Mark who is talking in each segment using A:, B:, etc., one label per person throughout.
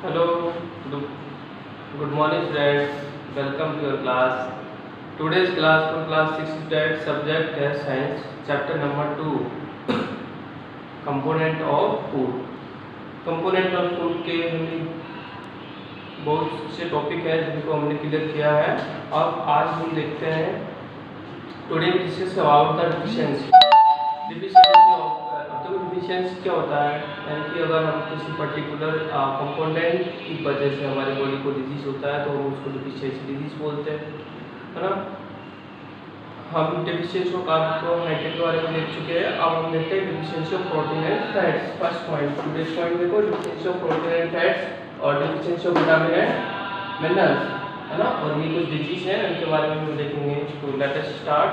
A: Hello, good good morning students. Welcome to your class. Today's class for class 6 student subject है science chapter number 2 component of food. Component of food के हमने बहुत से topic है जिनको हमने clear किया है। अब आज हम देखते हैं today discuss about the deficiency. Deficiency क्या होता है, यानी कि अगर हम किसी पर्टिकुलर कंपोनेंट की वजह से हमारी बॉडी को डिजीज होता है तो हम उसको डिफिशियंसी डिजीज बोलते हैं, है ना। हम डिफिशियंसी ऑफ कार्बोहाइड्रेट के बारे में देख चुके हैं। अब हम देखते हैं deficiency of protein and fats. First point today's point देखो, deficiency of protein and fats और deficiency of vitamin and minerals, है ना। और ये कुछ डिजीज है इनके बारे में हम देखेंगे। तो लेट अस स्टार्ट।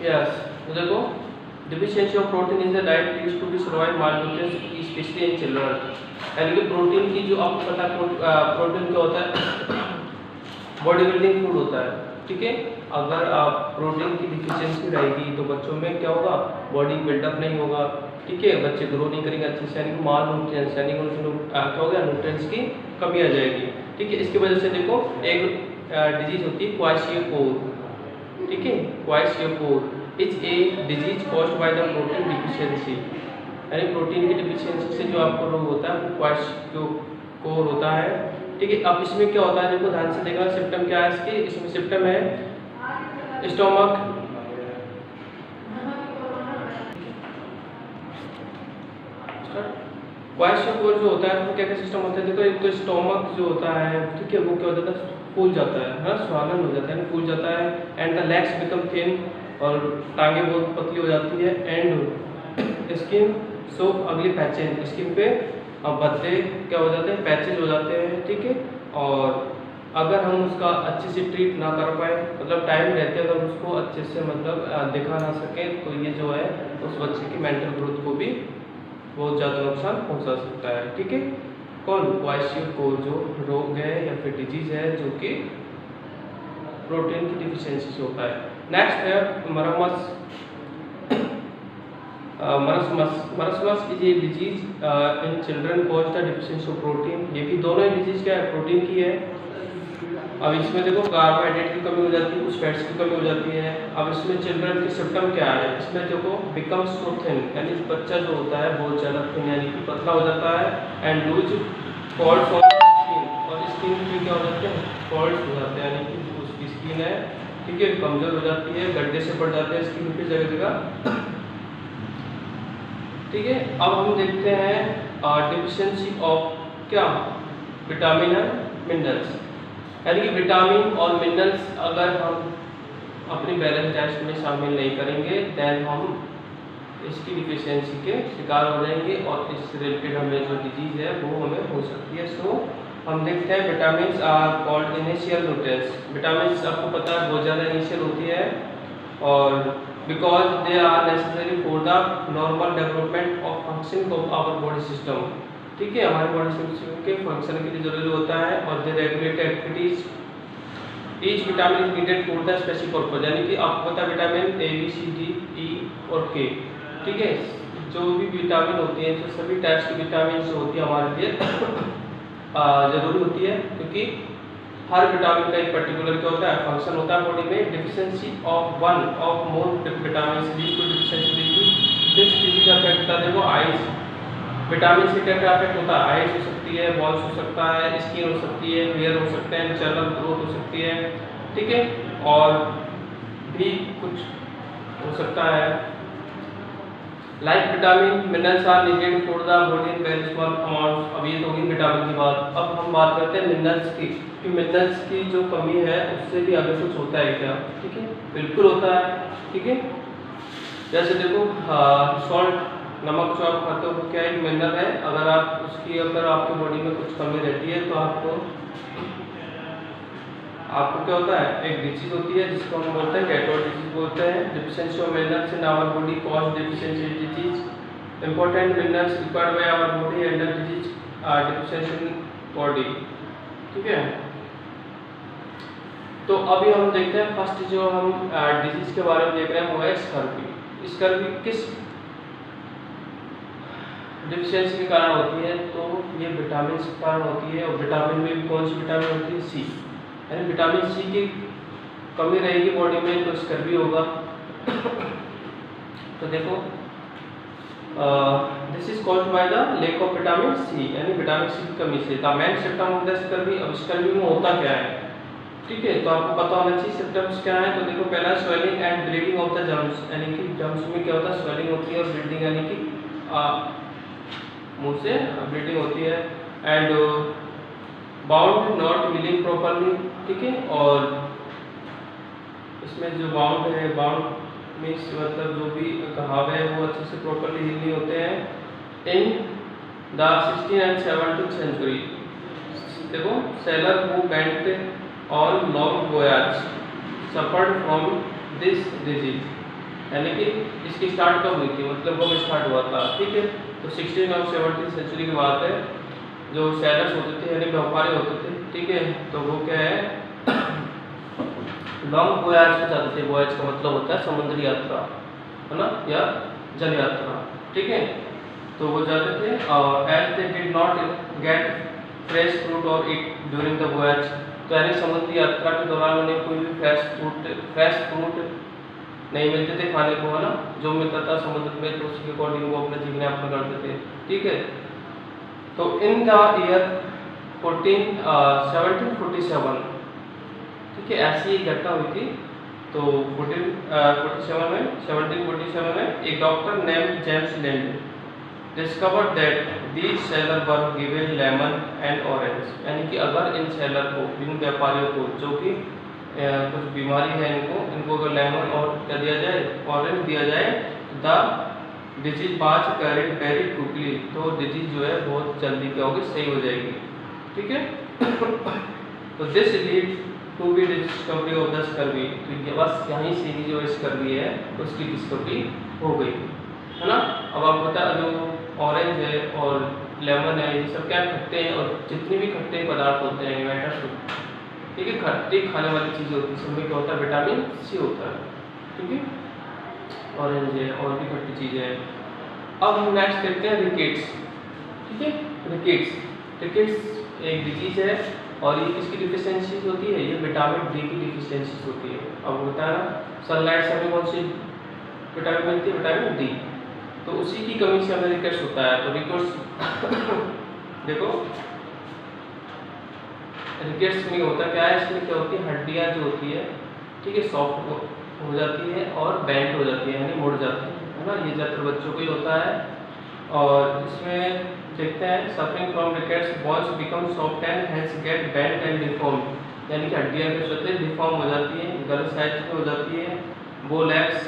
A: यस, तो देखो deficiency of protein is the diet used to be survive malnutrition specially in children. यानी कि प्रोटीन की जो आपको पता है प्रोटीन क्या होता है, बॉडी बिल्डिंग फूड होता है, ठीक है। अगर आप प्रोटीन की डिफिशियंसी रहेगी तो बच्चों में क्या होगा, बॉडी बिल्डअप नहीं होगा, ठीक है। बच्चे ग्रो नहीं करेंगे अच्छे से, यानी कि मालन्यूट्रिशन यानी कि क्या हो गया, न्यूट्रिएंट्स की कमी आ जाएगी, ठीक है। इसकी वजह से देखो एक डिजीज होती है क्वाशियोकोर, ठीक है। Kwashiorkor is a disease caused by the protein deficiency, यानी प्रोटीन की डिफिशियंसी से जो आपको रोग होता है वो क्वाशियोकोर होता है, ठीक है। अब इसमें क्या होता है, देखो ध्यान से देखना, सिम्टम क्या है इसके। इसमें सिम्टम है स्टोमक, क्वाशियोकोर जो होता है उसमें क्या क्या सिस्टम होता है, देखो एक तो स्टोमक जो होता है, ठीक है, वो क्या होता है, फूल जाता है, हाँ, स्वालन हो जाता है, फूल जाता है। And the legs become thin, और टांगे बहुत पतली हो जाती है। एंड स्किन सो अगली पैचेज, स्किन पे भद्दे क्या हो जाते हैं, पैचेज हो जाते हैं, ठीक है। और अगर हम उसका अच्छे से ट्रीट ना कर पाए, मतलब टाइम रहते अगर उसको अच्छे से मतलब दिखा ना सकें, तो ये जो है उस बच्चे की मेंटल ग्रोथ को भी बहुत ज़्यादा नुकसान पहुंचा सकता है, ठीक है। कौन, क्वाशियोकोर जो रोग है या फिर डिजीज है जो कि प्रोटीन की डिफिशियंसी से होता है। नेक्स्ट है marasmus. Marasmus is a disease in children cause the deficiency of protein. ये भी दोनों ही डिजीज क्या है, प्रोटीन की है। अब इसमें देखो कार्बोहाइड्रेट की कमी हो जाती है, कुछ फैट्स की कमी हो जाती है। अब इसमें चिल्ड्रन के सिम्टम क्या है, इसमें देखो बिकम सो थिन, यानी बच्चा जो होता है बहुत ज़्यादा थिन यानी कि पतला हो जाता है। And loose falls on skin, और स्किन पे क्या हो जाते हैं, फॉल्स हो जाते हैं, यानी कि जो उसकी स्किन है, ठीक है, कमजोर हो जाती है, गड्ढे से पड़ जाते हैं स्किन पे जगह जगह, ठीक है। अब हम देखते हैं डिफिशियंसी ऑफ क्या, विटामिन एंड मिनरल्स, यानी कि विटामिन और मिनरल्स अगर हम अपनी बैलेंस डाइट में शामिल नहीं करेंगे देन हम इसकी डिफिशियंसी के शिकार हो जाएंगे और इससे रिलेटेड हमें जो डिजीज है वो हमें हो सकती है। सो हम देखते हैं vitamin are called initial nutrients. Vitamin आपको पता है बहुत ज़्यादा इनिशियल होती है, और because they are necessary for the normal development of function of our body system, ठीक है। हमारे बॉडी सिस्टम के फंक्शन के लिए जरूरी होता है, और they regulate activities. Each vitamin is needed for the specific purpose, यानी कि आपको पता है vitamin A B C D E और के, ठीक है। जो भी विटामिन होती है, जो सभी टाइप्स की विटामिन जो होती है हमारे लिए जरूरी होती है, क्योंकि हर विटामिन का एक पर्टिकुलर क्या होता है, फंक्शन होता है बॉडी में। Deficiency of one of more vitamin lead to deficiency this disease affect the देखो आईज। विटामिन से क्या क्या अफेक्ट होता है, आईज हो सकती है, बॉल्स हो सकता है, स्किन हो सकती है, हेयर हो सकते हैं, चर्म ग्रोथ हो सकती है, ठीक है, और भी कुछ हो सकता है। Like vitamin minerals are needed for the body in very small amount. अब ये तो होगी विटामिन की बात। अब हम बात करते हैं मिनरल्स की, कि मिनरल्स की जो कमी है उससे भी आगे कुछ होता है क्या, ठीक है, बिल्कुल होता है, ठीक है। जैसे देखो सॉल्ट, नमक जो आप खाते हो वो क्या एक मिनरल है, अगर आप उसकी अगर आपकी बॉडी में कुछ कमी रहती है तो आपको क्या होता है, एक डिजीज होती है जिसको हम बोलते हैं गैस्ट्रो डिजीज बोलते हैं। Deficiency of minerals in our body cause deficiency disease. Important minerals required by our body and the disease deficiency in body, ठीक है। तो अभी हम देखते हैं फर्स्ट जो हम डिजीज के बारे में देख रहे हैं वो है स्कर्वी। स्कर्वी किस डिफिशियंसी के कारण होती है, तो ये विटामिन के कारण होती है। और विटामिन में भी कौन सी विटामिन होती है? सी। यानी विटामिन सी की कमी रहेगी बॉडी में तो स्कर्वी होगा। तो देखो this is called by the lack of vitamin C, यानी विटामिन सी की कमी से। The main symptom of the scurvy, अब स्कर्वी में होता क्या है, ठीक है, तो आपको पता होना चाहिए सिम्टम्स क्या है। तो देखो पहला swelling and bleeding of the germs, यानी कि जम्स में क्या होता है, स्वेलिंग होती है और ब्लीडिंग यानी कि मुंह से ब्लीडिंग होती है। And bound not healing properly, ठीक है, और इसमें जो बाउंड है, बाउंड मीन्स मतलब जो भी घाव है वो अच्छे से प्रॉपरली हील नहीं होते हैं। In the 16th and 17th century, देखो seller who went on long voyage suffered from this disease, यानी कि इसकी स्टार्ट कब हुई थी, मतलब कब स्टार्ट हुआ था, ठीक है, तो 16 और 17 सेंचुरी की बात है। जो सैलर्स होते थे यानी व्यापारी होते थे, ठीक है, तो वो क्या है लॉन्ग वॉयज पे जाते थे। वॉयज का मतलब होता है समुद्री यात्रा, है ना, या जल यात्रा, ठीक है, तो वो जाते थे। और as they did not get fresh fruit और ईट ड्यूरिंग द वॉयज, तो यानी समुद्री यात्रा के दौरान उन्हें कोई भी फ्रेश फ्रूट नहीं मिलते थे खाने को, है ना, जो मिलता था समुद्र में तो उसके अकॉर्डिंग वो अपना जीवन यापन करते थे, ठीक है। तो इन द ईयर 1747, ठीक है, ऐसी एक घटना हुई थी। तो 1747 में एक doctor name James land discovered that these seller were given lemon and orange, यानी कि अगर इन सेलर को, इन व्यापारियों को जो कि कुछ बीमारी है इनको अगर लेमन और क्या दिया जाए, ऑरेंज दिया जाए, the disease was carried very quickly, तो डिजीज जो है बहुत जल्दी क्या होगी, सही हो जाएगी, ठीक है। तो this lead to be discovery of the scurvy, तो ये बस यहीं से ही जो स्कर्वी है उसकी डिस्कवरी हो गई, है ना। अब आपको पता है जो ऑरेंज है और लेमन है ये सब क्या खट्टे हैं, और जितनी भी खट्टे पदार्थ होते हैं मैटर, ठीक है, खट्टी खाने वाली चीज़ें होती है, इसमें क्या होता है, विटामिन सी होता है, ठीक है, ऑरेंज है और भी खट्टी चीज़ें हैं। अब हम नेक्स्ट देखते हैं रिकेट्स, ठीक है, रिकेट्स एक डिजीज है और ये किसकी डिफिशियंसीज होती है, ये विटामिन डी की डिफिशियंसीज होती है। अब होता है ना, सनलाइट से हमें कौन सी विटामिन मिलती है, विटामिन डी, तो उसी की कमी से हमें रिकेट्स होता है। तो रिकेट्स देखो रिकेट्स में होता क्या है, इसमें क्या होती है, हड्डियाँ जो होती है, ठीक है, सॉफ्ट हो जाती है और बेंड हो जाती है, यानी मुड़ जाती है ना, ये ज़्यादातर बच्चों को ही होता है। और इसमें देखते हैं suffering from rickets bones become soft and hands get bend and deform, यानी कि हड्डियाँ क्या होती है, डिफॉर्म हो जाती है, गलत साइज में हो जाती है। वो लेग्स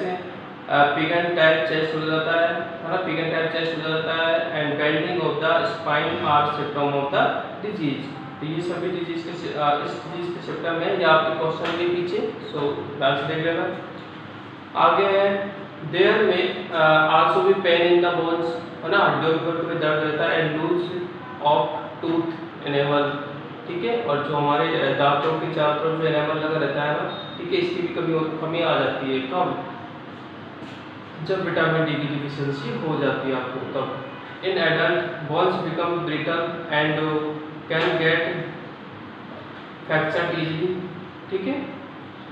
A: पिगन टाइप चेस्ट हो जाता है ना, पिगन टाइप चेस्ट हो जाता है। And bending of the spine are symptom of the disease, तो ये सभी डिजीज के इस डिजीज के सिम्टम है, या आपके क्वेश्चन के पीछे, सो ध्यान से देख लेना। आगे है देयर में आल्सो भी पेन इन द बोन्स, है ना, हड्डियों के ऊपर दर्द रहता है। And loose of tooth enamel, ठीक है, और जो हमारे दांतों के चारों तरफ जो एनेमल लगा रहता है ना, ठीक है, इसकी भी कमी आ जाती है। कब, जब विटामिन डी की डिफिशियंसी हो जाती है आपको तब। In adult bones become brittle and can get fracture easily, ठीक है,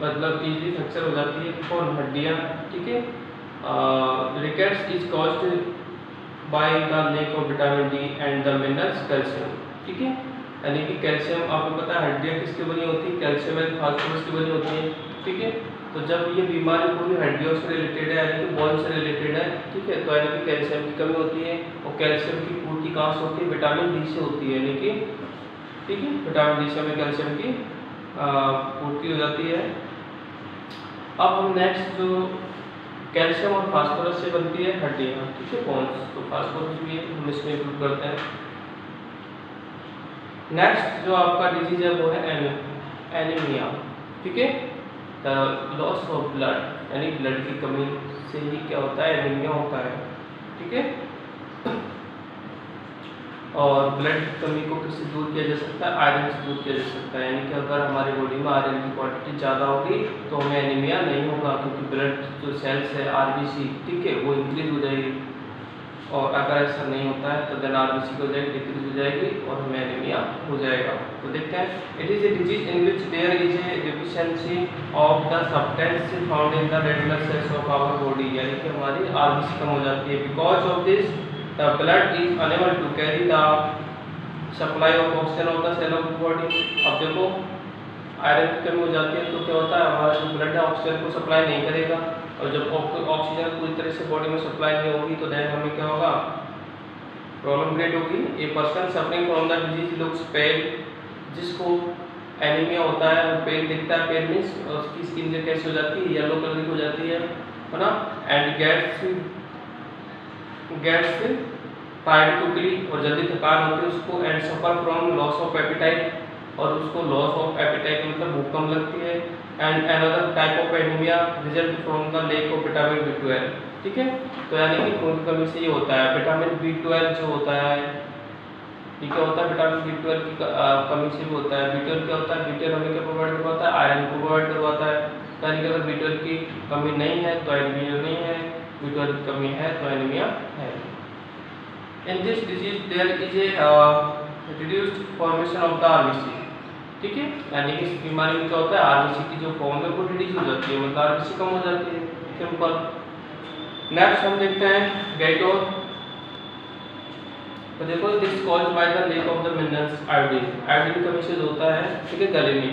A: मतलब इजीली फ्रैक्चर हो जाती है कौन, हड्डियाँ, ठीक है। Rickets is caused by the lack of vitamin D and the minerals calcium, ठीक है, यानी कि कैल्शियम आपको पता है हड्डियाँ किसकी बनी होती है, कैल्शियम एंड फास्फोरस की बनी होती है, ठीक है। तो जब ये बीमारी पूरी हड्डियों से रिलेटेड है, यानी कि बोन से रिलेटेड है, ठीक है, तो यानी कि कैल्शियम की कमी होती है। और कैल्शियम की पूर्ति कहाँ से होती है, विटामिन डी से होती है, यानी कि ठीक है, विटामिन डी से हमें कैल्शियम की पूर्ति हो जाती है। अब हम नेक्स्ट जो कैल्शियम और फास्फोरस से बनती है हड्डियाँ, ठीक है, बोन्स, तो फास्फोरस भी हम इसमें इंक्लूड करते हैं। नेक्स्ट जो आपका डिजीज है वो है एनीमिया, ठीक है, द लॉस ऑफ ब्लड, यानी ब्लड की कमी से ही क्या होता है, एनीमिया होता है, ठीक है। और ब्लड की कमी को किससे दूर किया जा सकता है, आयरन से दूर किया जा सकता है, यानी कि अगर हमारी बॉडी में आयरन की क्वांटिटी ज़्यादा होगी तो हमें एनीमिया नहीं होगा, क्योंकि ब्लड जो सेल्स है आरबीसी, ठीक है, वो इंक्रीज हो जाएगी। और अगर ऐसा नहीं होता है तो देन आरबीसी को जाएगी डिक्रीज हो जाएगी और हमें एनीमिया हो जाएगा। तो देखते हैं, it is a disease in which there is a deficiency of the substance found in the red blood cells of our body, यानी कि हमारी आरबीसी कम हो जाती है। Because of this the blood is unable to carry the supply of oxygen of the cell of body. अब देखो iron की कमी हो जाती है तो क्या होता है, हमारा जो ब्लड है ऑक्सीजन को सप्लाई नहीं करेगा, और जब ऑक्सीजन पूरी तरह से बॉडी में सप्लाई नहीं होगी तो देन हमें क्या होगा, प्रॉब्लम क्रिएट होगी। A person suffering from the disease looks pale, जिसको एनीमिया होता है वो पेल दिखता है, पेल मींस उसकी स्किन कैसी हो जाती है, येलो कलर की हो जाती है ना, एंड गेट्स टायर्ड क्विकली, और जल्दी थकान होती है उसको, and suffer from loss of appetite, और उसको लॉस ऑफ एपेटाइट मतलब भूख कम लगती है, and another type of anaemia result from the lack of vitamin B12। ठीक है, तो यानी कि खून की कमी से ये होता है। विटामिन B12 जो होता है ये क्या होता है, विटामिन B12 की कमी से भी होता है। B12 क्या होता है, B12 हमें क्या प्रोवाइड करवाता है, आयरन को प्रोवाइड करवाता है। यानी कि अगर B12 की कमी नहीं है तो एनीमिया नहीं है, B12 की कमी है तो एनीमिया है। In this disease there is a reduced formation of the RBC. ठीक है, यानी कि इस बीमारी में क्या होता है, आरबीसी की जो फॉर्म है वो रिड्यूस हो जाती है, मतलब आरबीसी कम हो जाती है, सिंपल। नेक्स्ट हम देखते हैं गैटोर। तो देखो this caused by the lack of the minerals iodine, iodine कमी से होता है, ठीक है, गले में।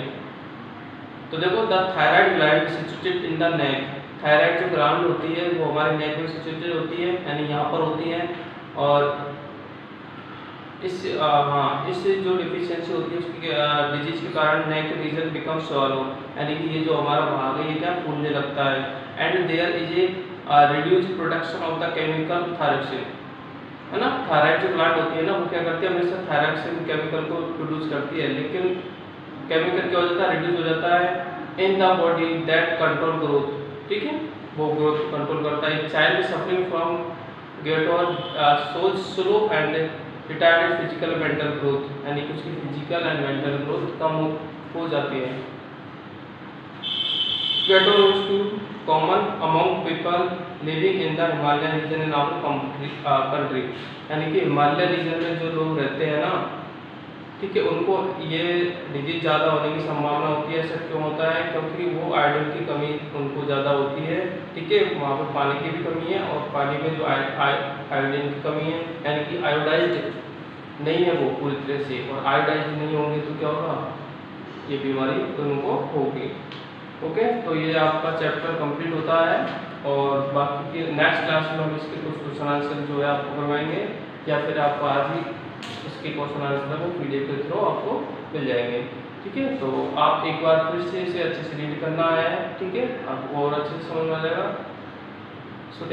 A: तो देखो the thyroid gland situated in the neck, thyroid जो ग्लैंड होती है वो हमारे नेक में सिचुएटेड होती है, यानी यहाँ पर होती है, और इस जो डिफिशियंसी होती है उसकी डिजीज के कारण नेक रीजन बिकम स्वॉलो, यानी कि ये जो हमारा भाग है ये क्या फूलने लगता है, and there is a reduce production of the chemical thyroxine, है ना। थायराइड जो ग्लैंड होती है ना वो क्या करती है, हमेशा थायरॉक्सिन केमिकल को प्रोड्यूस करती है, लेकिन केमिकल क्या हो जाता है, रिड्यूस हो जाता है in the body that control growth. ठीक है, वो ग्रोथ को कंट्रोल करता है। Child suffering from goitre shows slow and retarded physical mental growth, यानी कि उसकी फिजिकल एंड मेंटल ग्रोथ कम हो जाती है। Goitre is too common among people living in the Himalayan region in our country, यानी कि हिमालय रीजन में जो लोग रहते हैं ना, ठीक है, उनको ये डिजीज ज़्यादा होने की संभावना होती है। ऐसा क्यों होता है, क्योंकि वो आयोडीन की कमी उनको ज़्यादा होती है। ठीक है, वहाँ पर पानी की भी कमी है, और पानी में जो आयोडीन की कमी है, यानी कि आयोडाइज्ड नहीं है वो पूरी तरह से, और आयोडाइज्ड नहीं होंगे तो क्या होगा, ये बीमारी उनको होगी। ओके, तो ये आपका चैप्टर कंप्लीट होता है, और बाकी के नेक्स्ट क्लास में हम इसके कुछ क्वेश्चन आंसर जो है आपको करवाएंगे, या फिर आपको आज ही इसके क्वेश्चन आंसर वो PDF के थ्रू आपको मिल जाएंगे। ठीक है, तो आप एक बार फिर से इसे अच्छे से रीड करना है, ठीक है, आपको और अच्छे से समझ में आ जाएगा। सो